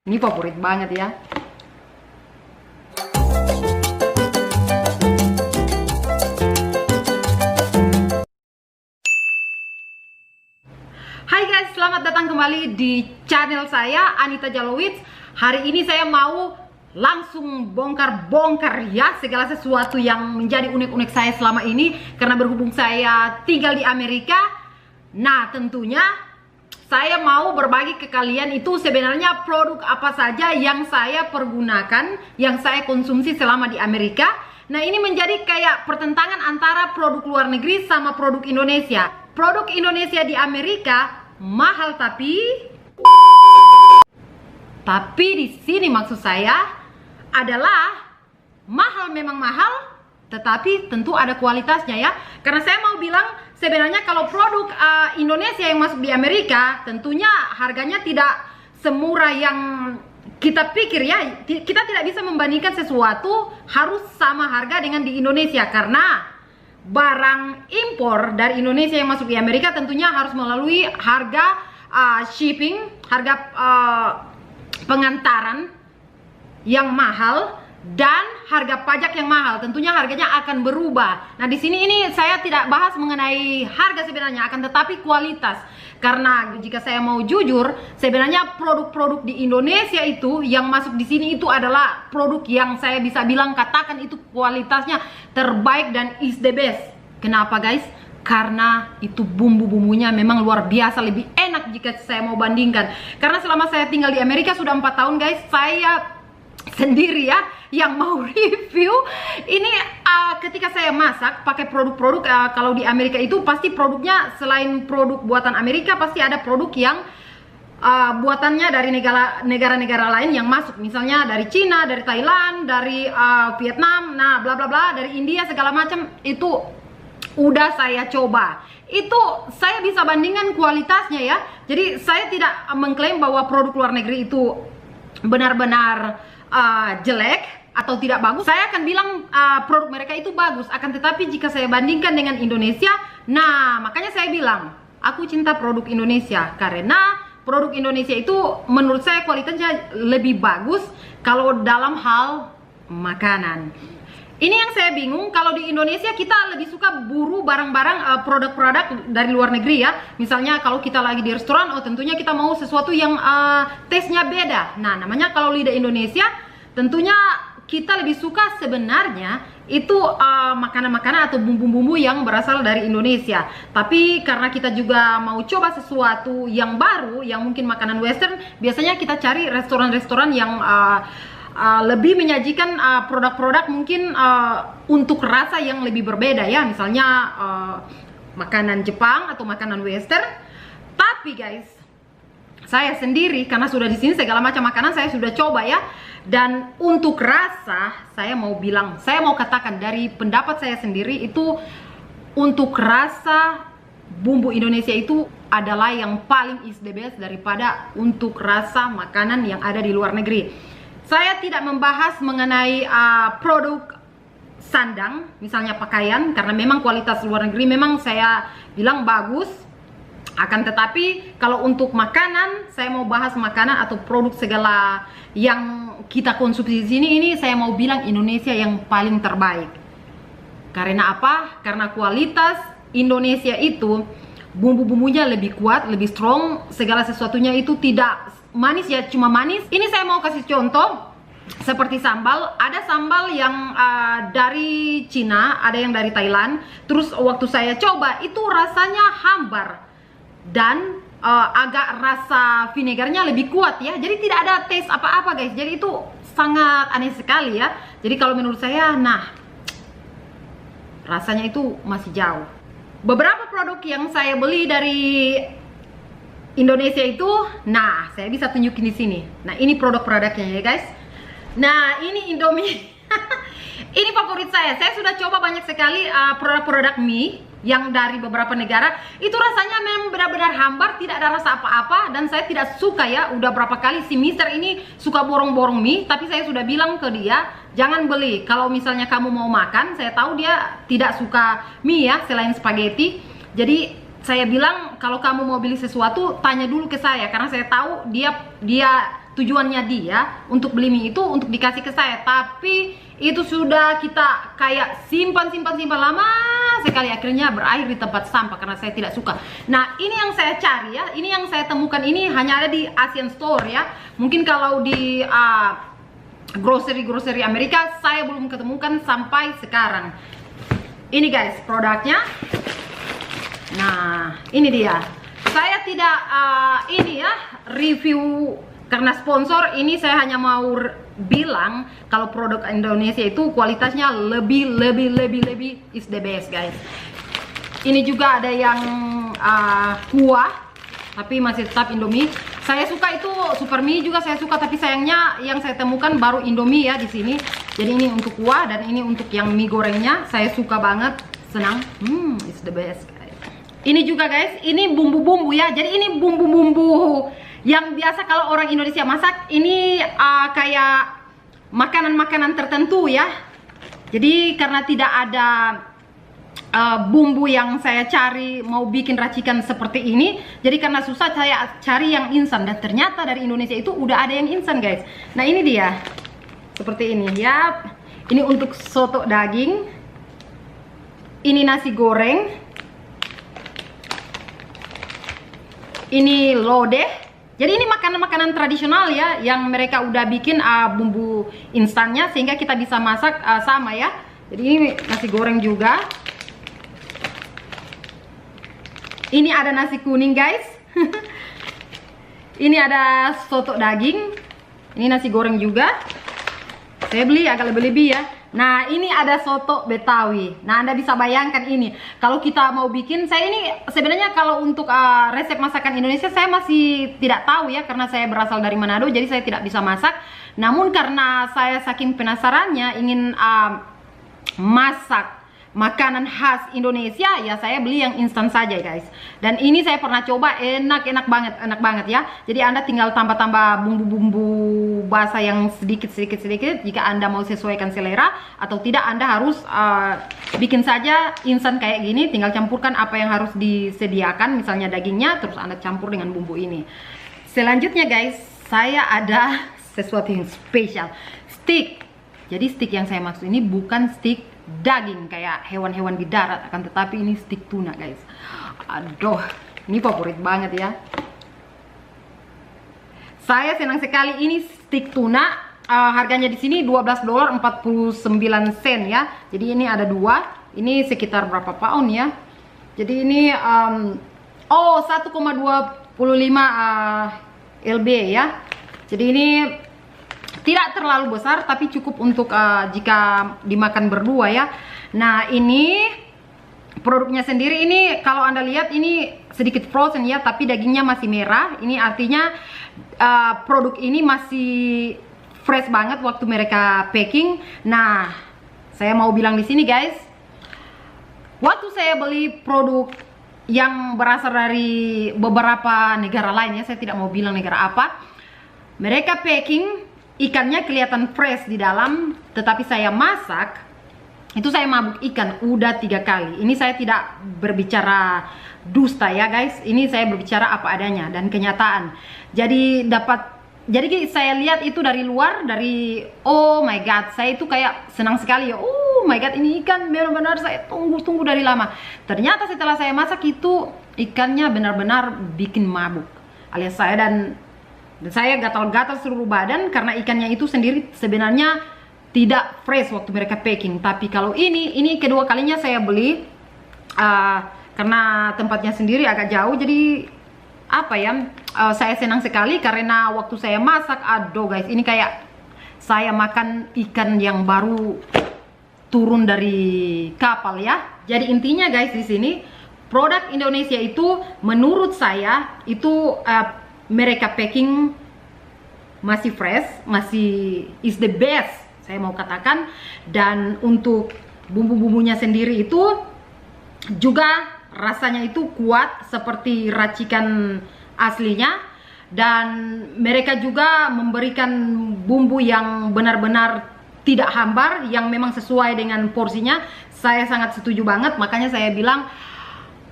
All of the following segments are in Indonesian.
Ini favorit banget ya. Hai guys, selamat datang kembali di channel saya, Anita Jalowitz. Hari ini saya mau langsung bongkar-bongkar ya segala sesuatu yang menjadi unik-unik saya selama ini. Karena berhubung saya tinggal di Amerika, nah tentunya saya mau berbagi ke kalian itu sebenarnya produk apa saja yang saya pergunakan, yang saya konsumsi selama di Amerika. Nah ini menjadi kayak pertentangan antara produk luar negeri sama produk Indonesia. Produk Indonesia di Amerika mahal tapi di sini maksud saya adalah mahal, memang mahal, tetapi tentu ada kualitasnya ya. Karena saya mau bilang sebenarnya kalau produk Indonesia yang masuk di Amerika tentunya harganya tidak semurah yang kita pikir ya. Kita tidak bisa membandingkan sesuatu harus sama harga dengan di Indonesia, karena barang impor dari Indonesia yang masuk di Amerika tentunya harus melalui harga shipping, harga pengantaran yang mahal dan harga pajak yang mahal. Tentunya harganya akan berubah. Nah di sini ini saya tidak bahas mengenai harga sebenarnya, akan tetapi kualitas. Karena jika saya mau jujur, sebenarnya produk-produk di Indonesia itu yang masuk di sini itu adalah produk yang saya bisa bilang katakan itu kualitasnya terbaik dan is the best. Kenapa guys? Karena itu bumbu-bumbunya memang luar biasa, lebih enak jika saya mau bandingkan. Karena selama saya tinggal di Amerika sudah 4 tahun guys, saya sendiri ya yang mau review ini. Ketika saya masak pakai produk-produk kalau di Amerika itu pasti produknya selain produk buatan Amerika pasti ada produk yang buatannya dari negara-negara lain yang masuk, misalnya dari Cina, dari Thailand, dari Vietnam, nah bla bla bla, dari India segala macam. Itu udah saya coba, itu saya bisa bandingkan kualitasnya ya. Jadi saya tidak mengklaim bahwa produk luar negeri itu benar-benar jelek atau tidak bagus. Saya akan bilang produk mereka itu bagus, akan tetapi jika saya bandingkan dengan Indonesia, nah makanya saya bilang aku cinta produk Indonesia, karena produk Indonesia itu menurut saya kualitasnya lebih bagus kalau dalam hal makanan. Ini yang saya bingung, kalau di Indonesia kita lebih suka buru barang-barang produk-produk dari luar negeri ya. Misalnya kalau kita lagi di restoran, oh tentunya kita mau sesuatu yang taste-nya beda. Nah namanya kalau lidah Indonesia, tentunya kita lebih suka sebenarnya itu makanan-makanan atau bumbu-bumbu yang berasal dari Indonesia. Tapi karena kita juga mau coba sesuatu yang baru, yang mungkin makanan western, biasanya kita cari restoran-restoran yang lebih menyajikan produk-produk mungkin untuk rasa yang lebih berbeda ya. Misalnya makanan Jepang atau makanan western. Tapi guys, saya sendiri karena sudah di sini segala macam makanan saya sudah coba ya. Dan untuk rasa, saya mau bilang, saya mau katakan dari pendapat saya sendiri itu, untuk rasa bumbu Indonesia itu adalah yang paling is the best daripada untuk rasa makanan yang ada di luar negeri. Saya tidak membahas mengenai produk sandang, misalnya pakaian, karena memang kualitas luar negeri memang saya bilang bagus. Akan tetapi kalau untuk makanan, saya mau bahas makanan atau produk segala yang kita konsumsi di sini, ini saya mau bilang Indonesia yang paling terbaik. Karena apa? Karena kualitas Indonesia itu bumbu-bumbunya lebih kuat, lebih strong, segala sesuatunya itu tidak manis ya, cuma manis. Ini saya mau kasih contoh seperti sambal. Ada sambal yang dari Cina, ada yang dari Thailand. Terus waktu saya coba itu rasanya hambar dan agak rasa vinegarnya lebih kuat ya. Jadi tidak ada taste apa-apa guys. Jadi itu sangat aneh sekali ya. Jadi kalau menurut saya, nah rasanya itu masih jauh. Beberapa produk yang saya beli dari Indonesia itu, nah saya bisa tunjukin di sini. Nah ini produk-produknya ya guys. Nah ini Indomie. Ini favorit saya. Saya sudah coba banyak sekali produk-produk mie yang dari beberapa negara. Itu rasanya memang benar-benar hambar, tidak ada rasa apa-apa. Dan saya tidak suka ya, udah berapa kali si Mister ini suka borong-borong mie. Tapi saya sudah bilang ke dia, jangan beli. Kalau misalnya kamu mau makan, saya tahu dia tidak suka mie ya, selain spaghetti. Jadi saya bilang kalau kamu mau beli sesuatu tanya dulu ke saya, karena saya tahu dia tujuannya dia untuk beli mie itu untuk dikasih ke saya, tapi itu sudah kita kayak simpan lama sekali, akhirnya berakhir di tempat sampah karena saya tidak suka. Nah, ini yang saya cari ya, ini yang saya temukan, ini hanya ada di Asian Store ya. Mungkin kalau di grocery Amerika saya belum ketemukan sampai sekarang. Ini guys produknya. Nah, ini dia. Saya tidak ini ya review karena sponsor, ini saya hanya mau bilang kalau produk Indonesia itu kualitasnya lebih is the best guys. Ini juga ada yang kuah tapi masih tetap Indomie. Saya suka itu super mie juga saya suka, tapi sayangnya yang saya temukan baru Indomie ya di sini. Jadi ini untuk kuah dan ini untuk yang mie gorengnya. Saya suka banget, senang. It's the best guys. Ini juga guys, ini bumbu-bumbu ya. Jadi ini bumbu-bumbu yang biasa kalau orang Indonesia masak. Ini kayak makanan-makanan tertentu ya. Jadi karena tidak ada bumbu yang saya cari mau bikin racikan seperti ini, jadi karena susah saya cari yang instan, dan ternyata dari Indonesia itu udah ada yang instan guys. Nah ini dia seperti ini ya. Ini untuk soto daging, ini nasi goreng, ini lodeh. Jadi ini makanan-makanan tradisional ya, yang mereka udah bikin bumbu instannya sehingga kita bisa masak sama ya. Jadi ini nasi goreng juga. Ini ada nasi kuning guys. Ini ada soto daging. Ini nasi goreng juga. Saya beli agak lebih-lebih ya. Nah ini ada soto Betawi. Nah Anda bisa bayangkan ini, kalau kita mau bikin, saya ini sebenarnya kalau untuk resep masakan Indonesia saya masih tidak tahu ya, karena saya berasal dari Manado, jadi saya tidak bisa masak. Namun karena saya saking penasarannya ingin masak makanan khas Indonesia ya, saya beli yang instan saja guys. Dan ini saya pernah coba, enak banget ya. Jadi Anda tinggal tambah-tambah bumbu-bumbu basah yang sedikit jika Anda mau sesuaikan selera, atau tidak Anda harus bikin saja instan kayak gini, tinggal campurkan apa yang harus disediakan, misalnya dagingnya, terus Anda campur dengan bumbu ini. Selanjutnya guys, saya ada sesuatu yang spesial, steak. Jadi steak yang saya maksud ini bukan steak daging kayak hewan-hewan di darat, akan tetapi ini steak tuna guys. Aduh, ini favorit banget ya. Saya senang sekali ini steak tuna. Harganya di sini $12.49 ya. Jadi ini ada dua. Ini sekitar berapa pound ya? Jadi ini 1,25 lb ya. Jadi ini tidak terlalu besar, tapi cukup untuk jika dimakan berdua ya. Nah ini produknya sendiri, ini kalau Anda lihat ini sedikit frozen ya, tapi dagingnya masih merah. Ini artinya produk ini masih fresh banget waktu mereka packing. Nah saya mau bilang di sini guys, waktu saya beli produk yang berasal dari beberapa negara lain ya, saya tidak mau bilang negara apa, mereka packing ikannya kelihatan fresh di dalam, tetapi saya masak itu saya mabuk ikan udah 3 kali. Ini saya tidak berbicara dusta ya guys, ini saya berbicara apa adanya dan kenyataan. Jadi saya lihat itu dari luar, dari oh my god, saya itu kayak senang sekali ya. Oh my god, ini ikan benar-benar saya tunggu dari lama. Ternyata setelah saya masak itu ikannya benar-benar bikin mabuk alias saya, dan saya gatal-gatal seluruh badan karena ikannya itu sendiri sebenarnya tidak fresh waktu mereka packing. Tapi kalau ini kedua kalinya saya beli karena tempatnya sendiri agak jauh, jadi apa ya, saya senang sekali karena waktu saya masak, aduh guys, ini kayak saya makan ikan yang baru turun dari kapal ya. Jadi intinya guys, di sini produk Indonesia itu menurut saya itu mereka packing masih fresh, masih is the best saya mau katakan. Dan untuk bumbu-bumbunya sendiri itu juga rasanya itu kuat seperti racikan aslinya, dan mereka juga memberikan bumbu yang benar-benar tidak hambar, yang memang sesuai dengan porsinya. Saya sangat setuju banget, makanya saya bilang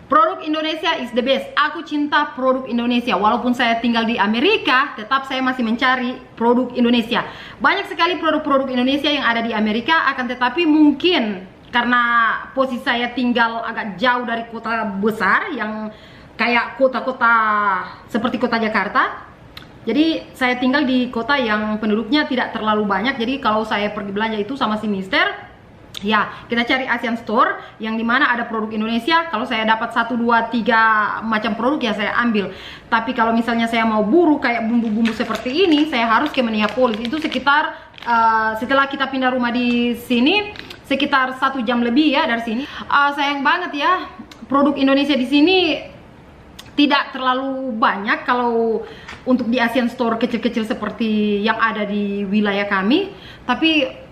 Produk Indonesia is the best. Aku cinta produk Indonesia. Walaupun saya tinggal di Amerika, tetap saya masih mencari produk Indonesia. Banyak sekali produk-produk Indonesia yang ada di Amerika, akan tetapi mungkin karena posisi saya tinggal agak jauh dari kota besar yang kayak kota-kota seperti kota Jakarta. Jadi saya tinggal di kota yang penduduknya tidak terlalu banyak. Jadi kalau saya pergi belanja itu sama si Mister, ya, kita cari Asian Store yang dimana ada produk Indonesia. Kalau saya dapat 1, 2, 3 macam produk ya saya ambil. Tapi kalau misalnya saya mau buru kayak bumbu-bumbu seperti ini, saya harus ke Minneapolis. Itu sekitar setelah kita pindah rumah di sini sekitar 1 jam lebih ya dari sini. Sayang banget ya, produk Indonesia di sini tidak terlalu banyak kalau untuk di Asian Store kecil-kecil seperti yang ada di wilayah kami. Tapi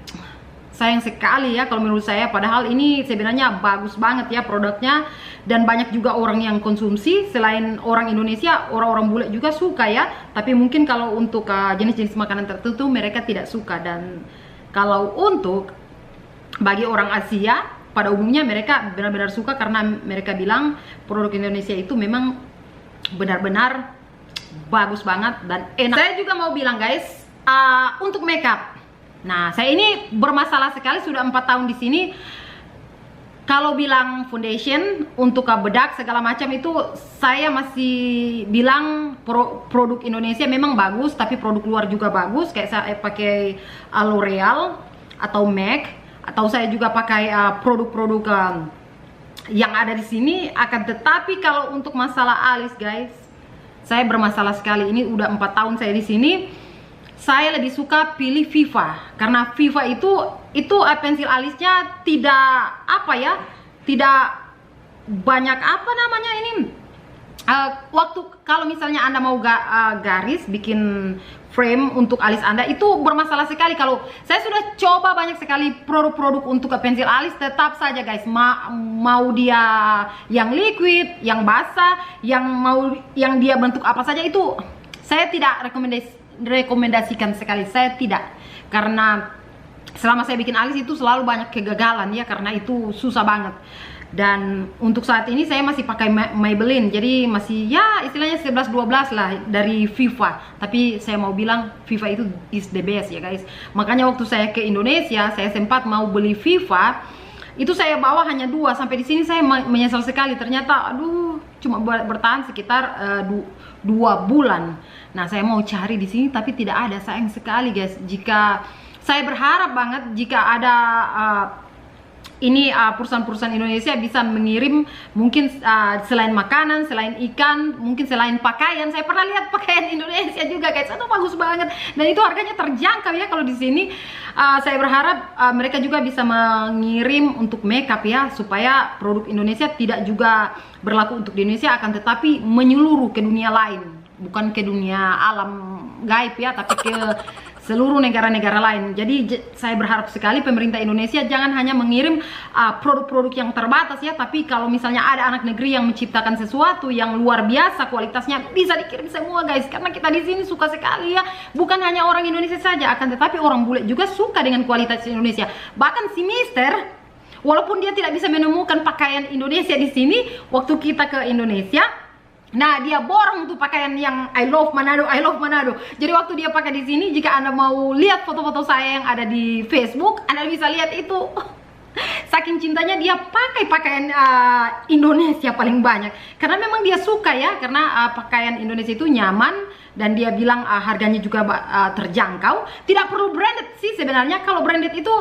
sayang sekali ya kalau menurut saya, padahal ini sebenarnya bagus banget ya produknya dan banyak juga orang yang konsumsi. Selain orang Indonesia, orang-orang bule juga suka ya. Tapi mungkin kalau untuk jenis-jenis makanan tertentu mereka tidak suka. Dan kalau untuk bagi orang Asia pada umumnya mereka benar-benar suka karena mereka bilang produk Indonesia itu memang benar-benar bagus banget dan enak. Saya juga mau bilang guys, untuk makeup. Nah, saya ini bermasalah sekali sudah 4 tahun di sini. Kalau bilang foundation untuk bedak segala macam itu saya masih bilang produk Indonesia memang bagus, tapi produk luar juga bagus. Kayak saya pakai L'Oreal atau MAC, atau saya juga pakai produk-produk yang ada di sini. Akan tetapi kalau untuk masalah alis guys, saya bermasalah sekali. Ini udah 4 tahun saya di sini. Saya lebih suka pilih Viva karena Viva itu pensil alisnya tidak tidak banyak ini waktu kalau misalnya Anda mau garis bikin frame untuk alis Anda itu bermasalah sekali. Kalau saya sudah coba banyak sekali produk-produk untuk pensil alis, tetap saja guys, mau dia yang liquid, yang basah, yang dia bentuk apa saja itu saya tidak rekomendasikan sekali. Saya tidak, karena selama saya bikin alis itu selalu banyak kegagalan ya, karena itu susah banget. Dan untuk saat ini saya masih pakai Maybelline, jadi masih ya istilahnya 11-12 lah dari Viva. Tapi saya mau bilang Viva itu is the best ya guys. Makanya waktu saya ke Indonesia saya sempat mau beli Viva, itu saya bawa hanya 2. Sampai di sini saya menyesal sekali, ternyata aduh cuma bertahan sekitar 2 bulan. Nah, saya mau cari di sini tapi tidak ada. Sayang sekali guys. Jika saya berharap banget jika ada perusahaan-perusahaan Indonesia bisa mengirim mungkin selain makanan, selain ikan, mungkin selain pakaian. Saya pernah lihat pakaian Indonesia juga guys, itu bagus banget dan itu harganya terjangkau ya kalau di sini. Saya berharap mereka juga bisa mengirim untuk makeup ya, supaya produk Indonesia tidak juga berlaku untuk di Indonesia, akan tetapi menyeluruh ke dunia lain, bukan ke dunia alam gaib ya, tapi ke seluruh negara-negara lain. Jadi saya berharap sekali pemerintah Indonesia jangan hanya mengirim produk-produk yang terbatas ya, tapi kalau misalnya ada anak negeri yang menciptakan sesuatu yang luar biasa kualitasnya, bisa dikirim semua guys, karena kita di sini suka sekali ya. Bukan hanya orang Indonesia saja, akan tetapi orang bule juga suka dengan kualitas Indonesia. Bahkan si Mister, walaupun dia tidak bisa menemukan pakaian Indonesia di sini, waktu kita ke Indonesia, nah dia borong tuh pakaian yang I love Manado, I love Manado. Jadi waktu dia pakai di sini, jika Anda mau lihat foto-foto saya yang ada di Facebook, Anda bisa lihat itu. Saking cintanya dia pakai pakaian Indonesia paling banyak, karena memang dia suka ya, karena pakaian Indonesia itu nyaman dan dia bilang harganya juga terjangkau. Tidak perlu branded sih sebenarnya. Kalau branded itu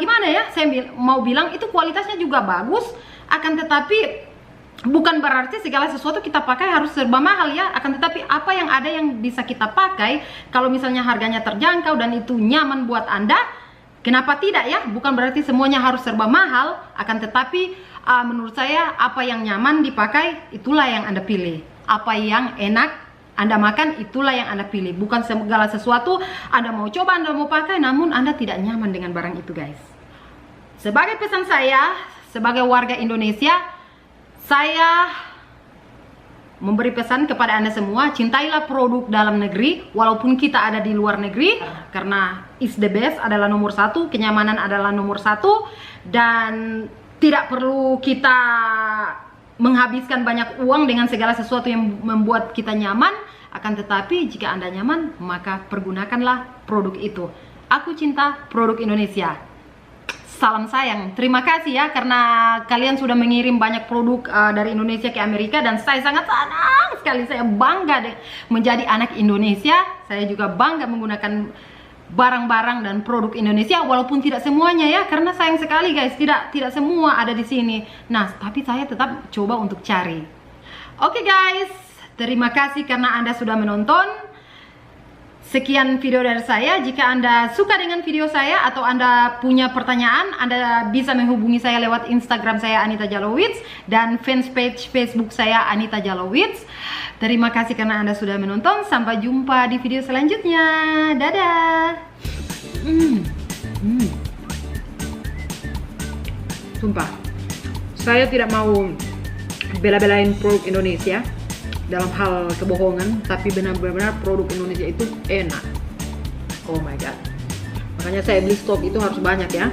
gimana ya, saya mau bilang itu kualitasnya juga bagus, akan tetapi bukan berarti segala sesuatu kita pakai harus serba mahal ya. Akan tetapi apa yang ada yang bisa kita pakai, kalau misalnya harganya terjangkau dan itu nyaman buat Anda, kenapa tidak ya? Bukan berarti semuanya harus serba mahal, akan tetapi menurut saya apa yang nyaman dipakai itulah yang Anda pilih. Apa yang enak Anda makan itulah yang Anda pilih. Bukan segala sesuatu Anda mau coba, Anda mau pakai, namun Anda tidak nyaman dengan barang itu guys. Sebagai pesan saya sebagai warga Indonesia, saya memberi pesan kepada Anda semua, cintailah produk dalam negeri walaupun kita ada di luar negeri, karena is the best adalah nomor 1, kenyamanan adalah nomor 1, dan tidak perlu kita menghabiskan banyak uang dengan segala sesuatu yang membuat kita nyaman. Akan tetapi jika Anda nyaman, maka pergunakanlah produk itu. Aku cinta produk Indonesia. Salam sayang, terima kasih ya karena kalian sudah mengirim banyak produk dari Indonesia ke Amerika, dan saya sangat senang sekali. Saya bangga menjadi anak Indonesia. Saya juga bangga menggunakan barang-barang dan produk Indonesia, walaupun tidak semuanya ya, karena sayang sekali guys, tidak semua ada di sini. Nah, tapi saya tetap coba untuk cari. Oke guys, terima kasih karena Anda sudah menonton. Sekian video dari saya. Jika Anda suka dengan video saya atau Anda punya pertanyaan, Anda bisa menghubungi saya lewat Instagram saya Anita Jalowitz dan fanpage Facebook saya Anita Jalowitz. Terima kasih karena Anda sudah menonton. Sampai jumpa di video selanjutnya. Dadah. Sumpah, saya tidak mau bela-belain produk Indonesia dalam hal kebohongan, tapi benar-benar produk Indonesia itu enak. Oh my god, makanya saya beli stok itu harus banyak ya.